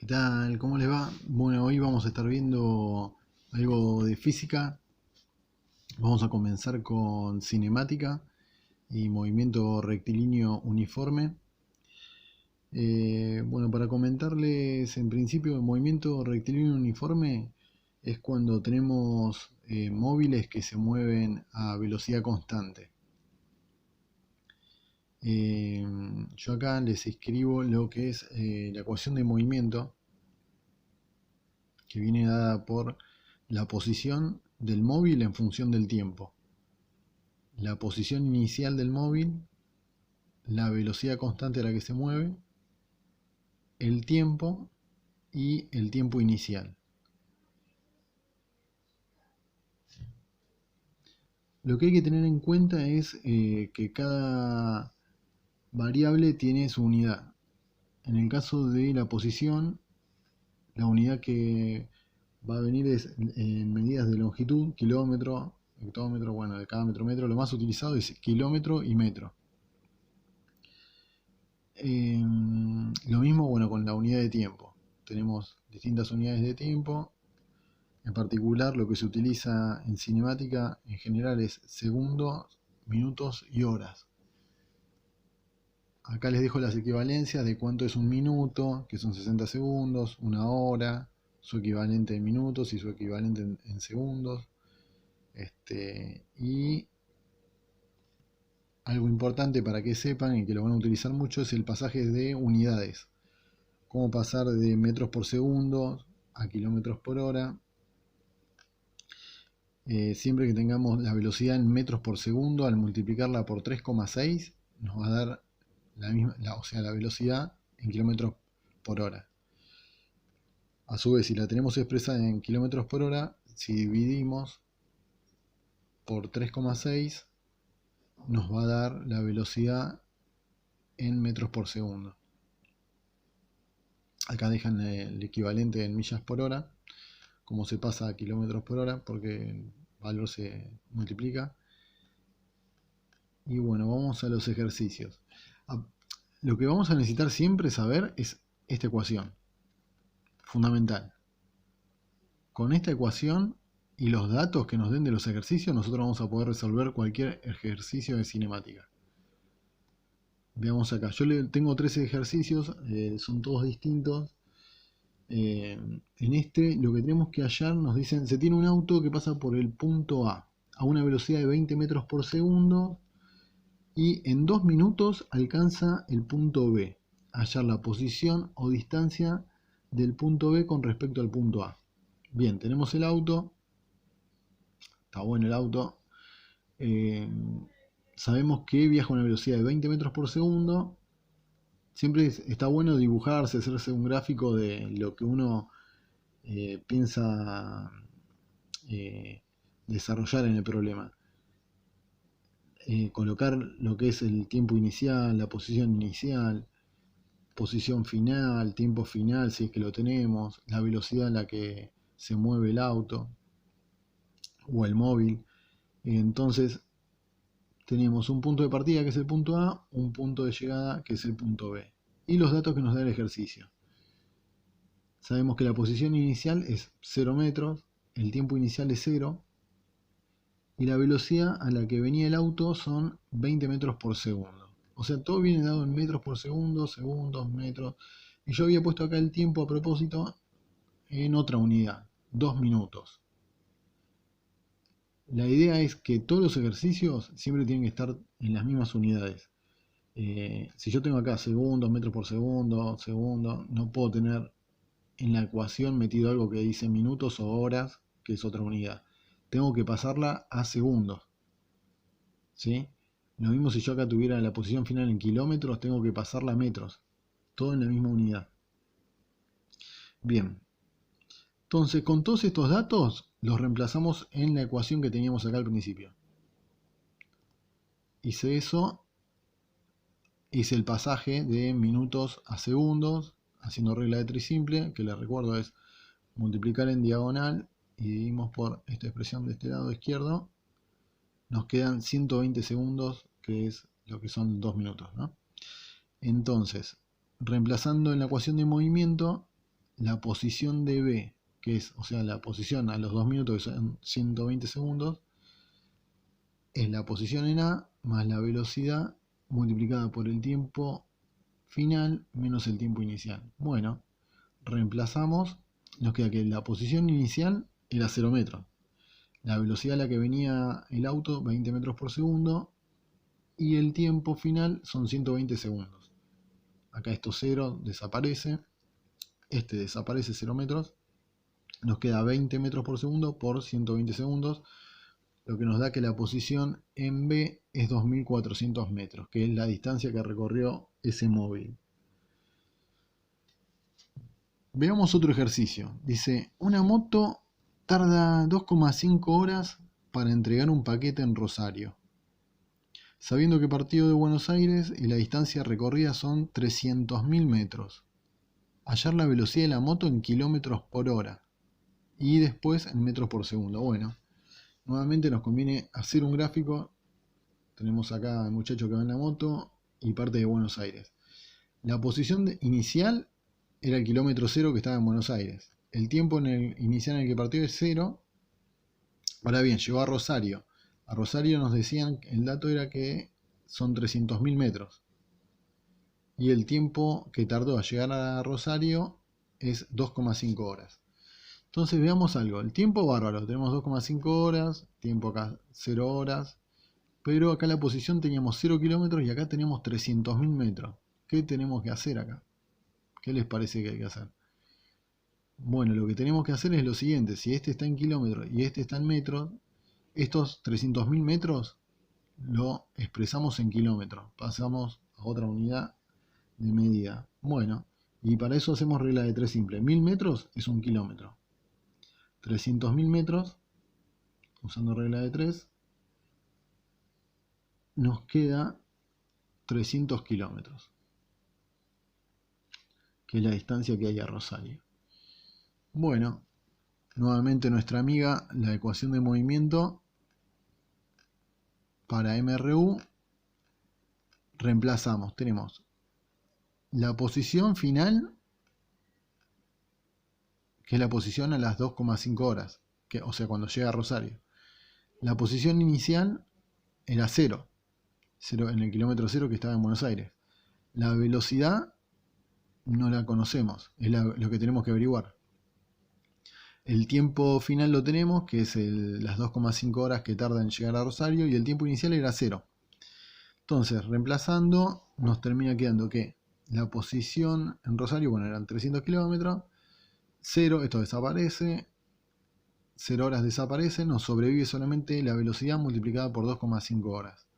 ¿Qué tal? ¿Cómo les va? Bueno, hoy vamos a estar viendo algo de física. Vamos a comenzar con cinemática y movimiento rectilíneo uniforme. Bueno, para comentarles en principio, el movimiento rectilíneo uniforme es cuando tenemos móviles que se mueven a velocidad constante. Yo acá les escribo lo que es la ecuación de movimiento, que viene dada por la posición del móvil en función del tiempo, la posición inicial del móvil, la velocidad constante a la que se mueve, el tiempo y el tiempo inicial. Lo que hay que tener en cuenta es que cada variable tiene su unidad. En el caso de la posición, la unidad que va a venir es en medidas de longitud, kilómetro, hectómetro, bueno, de cada metro. Lo más utilizado es kilómetro y metro. Lo mismo, bueno, con la unidad de tiempo. Tenemos distintas unidades de tiempo. En particular, lo que se utiliza en cinemática en general es segundos, minutos y horas. Acá les dejo las equivalencias de cuánto es un minuto, que son 60 segundos, una hora, su equivalente en minutos y su equivalente en segundos. Y algo importante para que sepan y que lo van a utilizar mucho es el pasaje de unidades. Cómo pasar de metros por segundo a kilómetros por hora. Siempre que tengamos la velocidad en metros por segundo, al multiplicarla por 3,6 nos va a dar la misma, la velocidad en kilómetros por hora. A su vez, si la tenemos expresada en kilómetros por hora, si dividimos por 3,6 nos va a dar la velocidad en metros por segundo. Acá dejan el equivalente en millas por hora, como se pasa a kilómetros por hora, porque el valor se multiplica. Y bueno, vamos a los ejercicios. Lo que vamos a necesitar siempre saber es esta ecuación, fundamental. Con esta ecuación y los datos que nos den de los ejercicios, nosotros vamos a poder resolver cualquier ejercicio de cinemática. Veamos acá, yo tengo 13 ejercicios, son todos distintos. En este, lo que tenemos que hallar, nos dicen, se tiene un auto que pasa por el punto A una velocidad de 20 metros por segundo y en 2 minutos alcanza el punto B. Hallar la posición o distancia del punto B con respecto al punto A. Bien, tenemos el auto, está bueno el auto. Sabemos que viaja a una velocidad de 20 metros por segundo. Siempre está bueno dibujarse, hacerse un gráfico de lo que uno piensa desarrollar en el problema. Colocar lo que es el tiempo inicial, la posición inicial, posición final, tiempo final si es que lo tenemos, la velocidad a la que se mueve el auto o el móvil. Entonces tenemos un punto de partida que es el punto A, un punto de llegada que es el punto B y los datos que nos da el ejercicio. Sabemos que la posición inicial es 0 metros, el tiempo inicial es 0 y la velocidad a la que venía el auto son 20 metros por segundo. O sea, todo viene dado en metros por segundo, segundos, metros. Y yo había puesto acá el tiempo a propósito en otra unidad, 2 minutos. La idea es que todos los ejercicios siempre tienen que estar en las mismas unidades. Si yo tengo acá segundos, metros por segundo, no puedo tener en la ecuación metido algo que dice minutos o horas, que es otra unidad. Tengo que pasarla a segundos. ¿Sí? Lo mismo si yo acá tuviera la posición final en kilómetros, tengo que pasarla a metros. Todo en la misma unidad. Bien. Entonces, con todos estos datos, los reemplazamos en la ecuación que teníamos acá al principio. Hice eso. Hice el pasaje de minutos a segundos, haciendo regla de 3 simple, que les recuerdo es multiplicar en diagonal y dividimos por esta expresión de este lado izquierdo. Nos quedan 120 segundos, que es lo que son 2 minutos, ¿no? Entonces, reemplazando en la ecuación de movimiento, la posición de B, que es, o sea, la posición a los 2 minutos, que son 120 segundos, es la posición en A más la velocidad multiplicada por el tiempo final menos el tiempo inicial. Bueno, reemplazamos, nos queda que la posición inicial era 0 metros. La velocidad a la que venía el auto, 20 metros por segundo, y el tiempo final son 120 segundos. Acá esto 0 desaparece, este desaparece 0 metros, nos queda 20 metros por segundo por 120 segundos, lo que nos da que la posición en B es 2400 metros, que es la distancia que recorrió ese móvil. Veamos otro ejercicio. Dice, una moto tarda 2,5 horas para entregar un paquete en Rosario, sabiendo que partió de Buenos Aires y la distancia recorrida son 300.000 metros. Hallar la velocidad de la moto en kilómetros por hora y después en metros por segundo. Bueno, nuevamente nos conviene hacer un gráfico. Tenemos acá al muchacho que va en la moto y parte de Buenos Aires. La posición inicial era el kilómetro 0 que estaba en Buenos Aires. El tiempo inicial en el que partió es 0. Ahora bien, llegó a Rosario. A Rosario nos decían, el dato era que son 300.000 metros. Y el tiempo que tardó a llegar a Rosario es 2,5 horas. Entonces veamos algo. El tiempo bárbaro. Tenemos 2,5 horas. Tiempo acá 0 horas. Pero acá la posición teníamos 0 kilómetros y acá tenemos 300.000 metros. ¿Qué tenemos que hacer acá? ¿Qué les parece que hay que hacer? Bueno, lo que tenemos que hacer es lo siguiente. Si este está en kilómetros y este está en metros, estos 300.000 metros lo expresamos en kilómetros. Pasamos a otra unidad de medida. Bueno, y para eso hacemos regla de 3 simple. 1000 metros es un kilómetro. 300.000 metros, usando regla de 3, nos queda 300 kilómetros, que es la distancia que hay a Rosario. Bueno, nuevamente nuestra amiga, la ecuación de movimiento para MRU, reemplazamos, tenemos la posición final, que es la posición a las 2,5 horas, o sea, cuando llega a Rosario. La posición inicial era 0 en el kilómetro 0 que estaba en Buenos Aires. La velocidad no la conocemos, es lo que tenemos que averiguar. El tiempo final lo tenemos, que es las 2,5 horas que tarda en llegar a Rosario, y el tiempo inicial era 0. Entonces, reemplazando, nos termina quedando que la posición en Rosario, bueno, eran 300 kilómetros, 0, esto desaparece, 0 horas desaparece, nos sobrevive solamente la velocidad multiplicada por 2,5 horas.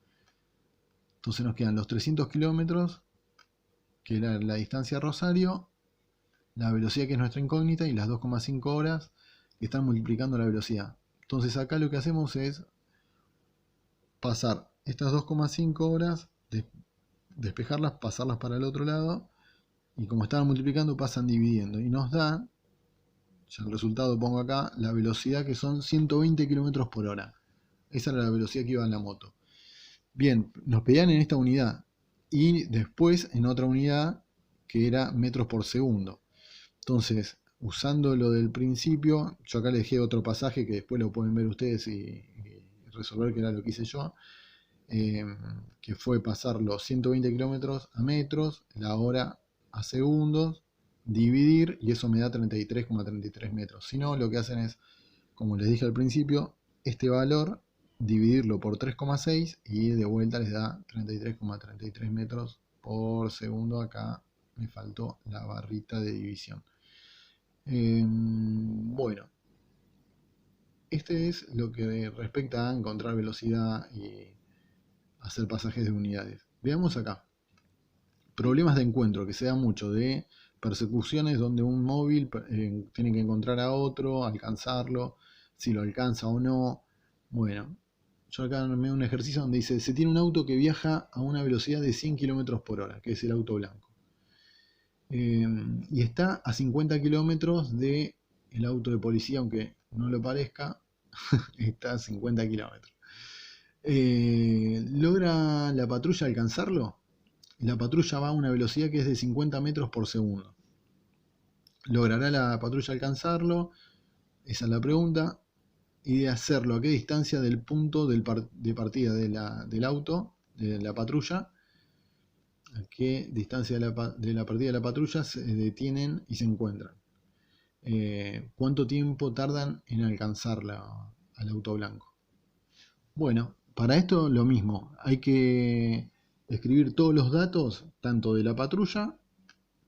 Entonces nos quedan los 300 kilómetros, que era la distancia a Rosario, la velocidad que es nuestra incógnita y las 2,5 horas que están multiplicando la velocidad. Entonces acá lo que hacemos es pasar estas 2,5 horas, despejarlas, pasarlas para el otro lado, y como estaban multiplicando pasan dividiendo y nos da, ya el resultado pongo acá, la velocidad que son 120 km por hora. Esa era la velocidad que iba en la moto. Bien, nos pedían en esta unidad y después en otra unidad que era metros por segundo. Entonces, usando lo del principio, yo acá les dejé otro pasaje que después lo pueden ver ustedes y resolver, que era lo que hice yo, que fue pasar los 120 kilómetros a metros, la hora a segundos, dividir, y eso me da 33,33 metros. Si no, lo que hacen es, como les dije al principio, este valor dividirlo por 3,6 y de vuelta les da 33,33 metros por segundo. Acá me faltó la barrita de división. Bueno, este es lo que respecta a encontrar velocidad y hacer pasajes de unidades. Veamos acá. Problemas de encuentro, que se da mucho, de persecuciones donde un móvil tiene que encontrar a otro, alcanzarlo, si lo alcanza o no. Bueno, yo acá me doy un ejercicio donde dice, se tiene un auto que viaja a una velocidad de 100 km por hora, que es el auto blanco. Y está a 50 kilómetros del auto de policía, aunque no lo parezca, está a 50 kilómetros. ¿Logra la patrulla alcanzarlo? La patrulla va a una velocidad que es de 50 metros por segundo. ¿Logrará la patrulla alcanzarlo? Esa es la pregunta. Y de hacerlo, ¿a qué distancia del punto de partida del auto, de la patrulla? ¿A qué distancia de la partida de la patrulla se detienen y se encuentran? ¿Cuánto tiempo tardan en alcanzar al auto blanco? Bueno, para esto lo mismo. Hay que escribir todos los datos, tanto de la patrulla,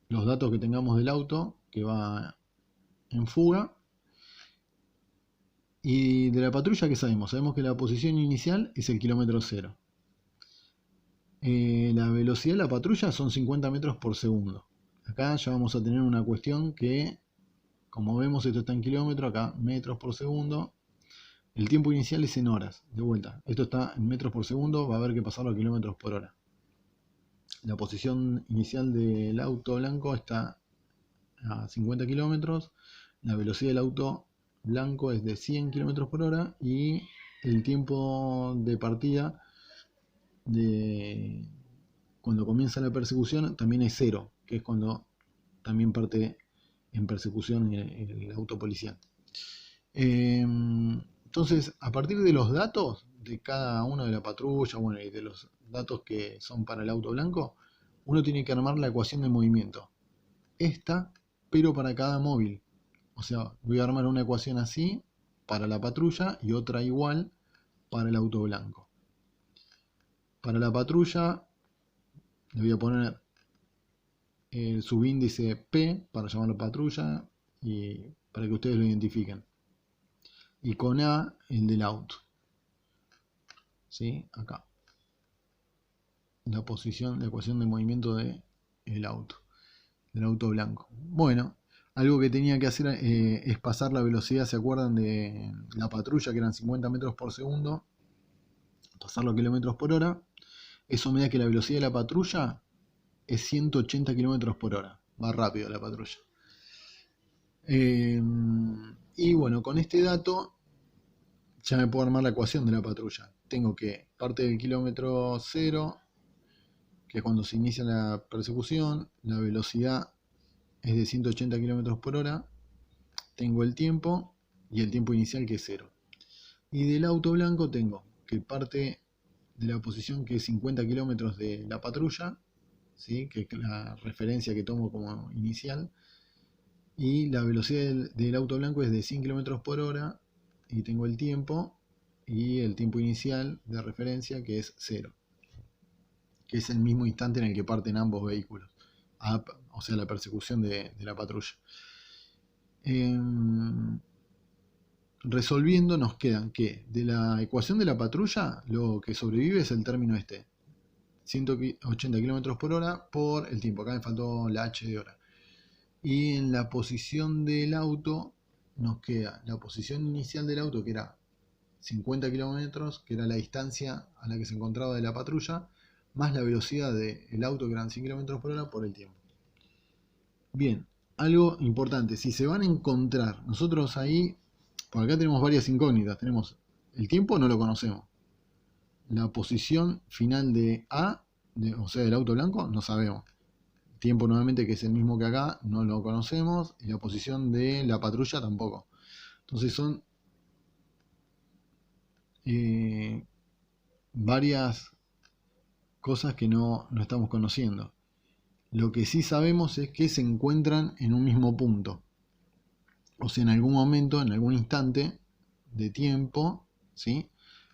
los datos que tengamos del auto que va en fuga, y de la patrulla, ¿qué sabemos? Sabemos que la posición inicial es el kilómetro cero. La velocidad de la patrulla son 50 metros por segundo. Acá ya vamos a tener una cuestión que, como vemos, esto está en kilómetros, acá metros por segundo. El tiempo inicial es en horas, de vuelta. Esto está en metros por segundo, va a haber que pasarlo a kilómetros por hora. La posición inicial del auto blanco está a 50 kilómetros. La velocidad del auto blanco es de 100 kilómetros por hora y el tiempo de partida de cuando comienza la persecución también es cero, que es cuando también parte en persecución el auto policial. Entonces, a partir de los datos de cada uno de la patrulla, bueno, y de los datos que son para el auto blanco, uno tiene que armar la ecuación de movimiento. Esta, pero para cada móvil. O sea, voy a armar una ecuación así para la patrulla y otra igual para el auto blanco. Para la patrulla le voy a poner el subíndice P para llamarlo patrulla y para que ustedes lo identifiquen. Y con A el del auto. ¿Sí? Acá. La posición, la ecuación de movimiento del auto blanco. Bueno, algo que tenía que hacer es pasar la velocidad, ¿se acuerdan de la patrulla que eran 50 metros por segundo? Pasarlo a kilómetros por hora. Eso me da que la velocidad de la patrulla es 180 kilómetros por hora. Va rápido la patrulla. Y bueno, con este dato ya me puedo armar la ecuación de la patrulla. Tengo que parte del kilómetro cero, que es cuando se inicia la persecución, la velocidad es de 180 kilómetros por hora, tengo el tiempo y el tiempo inicial que es cero. Y del auto blanco tengo que parte de la posición que es 50 kilómetros de la patrulla, ¿sí? Que es la referencia que tomo como inicial, y la velocidad del auto blanco es de 100 kilómetros por hora, y tengo el tiempo y el tiempo inicial de referencia que es cero, que es el mismo instante en el que parten ambos vehículos, o sea, la persecución de la patrulla. Resolviendo nos quedan que de la ecuación de la patrulla lo que sobrevive es el término este, 180 km por hora por el tiempo. Acá me faltó la h de hora. Y en la posición del auto nos queda la posición inicial del auto, que era 50 kilómetros, que era la distancia a la que se encontraba de la patrulla, más la velocidad del auto, que eran 100 km por hora, por el tiempo. Bien, algo importante, si se van a encontrar, nosotros ahí, por acá tenemos varias incógnitas. Tenemos el tiempo, no lo conocemos. La posición final de A, o sea, del auto blanco, no sabemos. Tiempo nuevamente, que es el mismo que acá, no lo conocemos. Y la posición de la patrulla tampoco. Entonces son varias cosas que no estamos conociendo. Lo que sí sabemos es que se encuentran en un mismo punto. O sea, en algún momento, en algún instante de tiempo, ¿sí?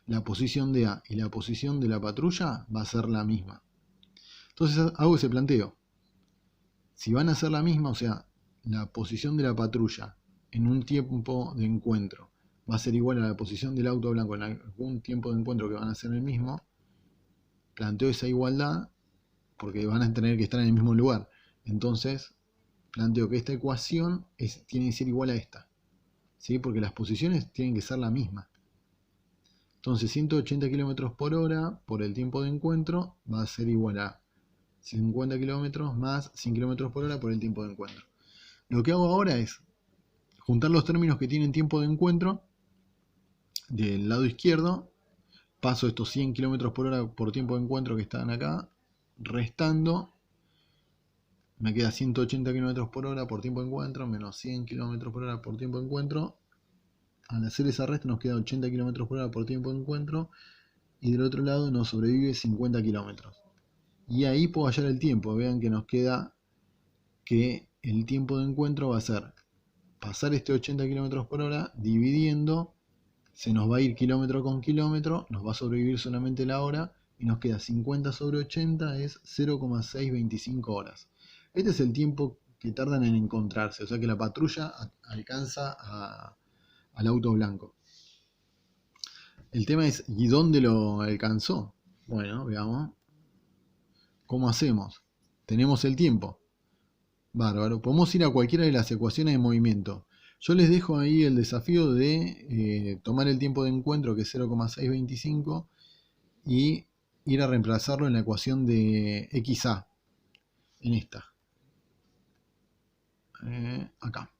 La posición de A y la posición de la patrulla va a ser la misma. Entonces hago ese planteo. Si van a ser la misma, o sea, la posición de la patrulla en un tiempo de encuentro va a ser igual a la posición del auto blanco en algún tiempo de encuentro que van a ser el mismo, planteo esa igualdad porque van a tener que estar en el mismo lugar. Entonces, planteo que esta ecuación tiene que ser igual a esta, ¿sí? Porque las posiciones tienen que ser la misma. Entonces 180 km por hora por el tiempo de encuentro va a ser igual a 50 km más 100 km por hora por el tiempo de encuentro. Lo que hago ahora es juntar los términos que tienen tiempo de encuentro del lado izquierdo, paso estos 100 km por hora por tiempo de encuentro que están acá, restando me queda 180 km por hora por tiempo de encuentro, menos 100 km por hora por tiempo de encuentro. Al hacer esa resta nos queda 80 km por hora por tiempo de encuentro, y del otro lado nos sobrevive 50 km. Y ahí puedo hallar el tiempo. Vean que nos queda que el tiempo de encuentro va a ser pasar este 80 km por hora dividiendo, se nos va a ir kilómetro con kilómetro, nos va a sobrevivir solamente la hora, y nos queda 50 sobre 80 es 0,625 horas. Este es el tiempo que tardan en encontrarse, o sea que la patrulla alcanza al auto blanco. El tema es, ¿y dónde lo alcanzó? Bueno, veamos. ¿Cómo hacemos? Tenemos el tiempo. Bárbaro. Podemos ir a cualquiera de las ecuaciones de movimiento. Yo les dejo ahí el desafío de tomar el tiempo de encuentro, que es 0,625, y ir a reemplazarlo en la ecuación de XA, en esta. Acá.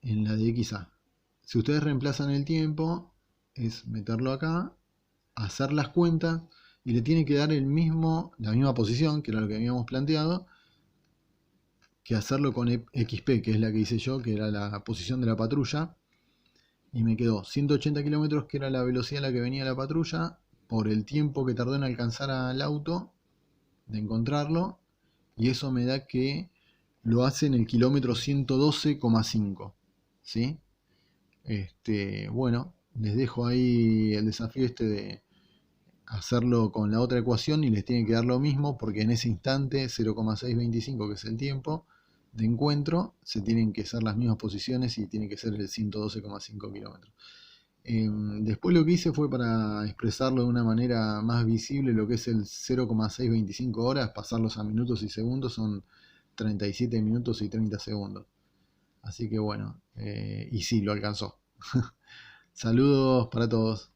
En la de XA. Si ustedes reemplazan el tiempo, es meterlo acá, hacer las cuentas, y le tiene que dar la misma posición, que era lo que habíamos planteado, que hacerlo con XP, que es la que hice yo, que era la posición de la patrulla, y me quedó 180 kilómetros, que era la velocidad a la que venía la patrulla, por el tiempo que tardó en alcanzar al auto, de encontrarlo, y eso me da que lo hace en el kilómetro 112,5, ¿sí? Bueno, les dejo ahí el desafío de hacerlo con la otra ecuación, y les tiene que dar lo mismo, porque en ese instante 0,625, que es el tiempo de encuentro, se tienen que hacer las mismas posiciones y tiene que ser el 112,5 kilómetros. Después lo que hice fue, para expresarlo de una manera más visible, lo que es el 0,625 horas, pasarlos a minutos y segundos, son 37 minutos y 30 segundos. Así que bueno, y sí, lo alcanzó. Saludos para todos.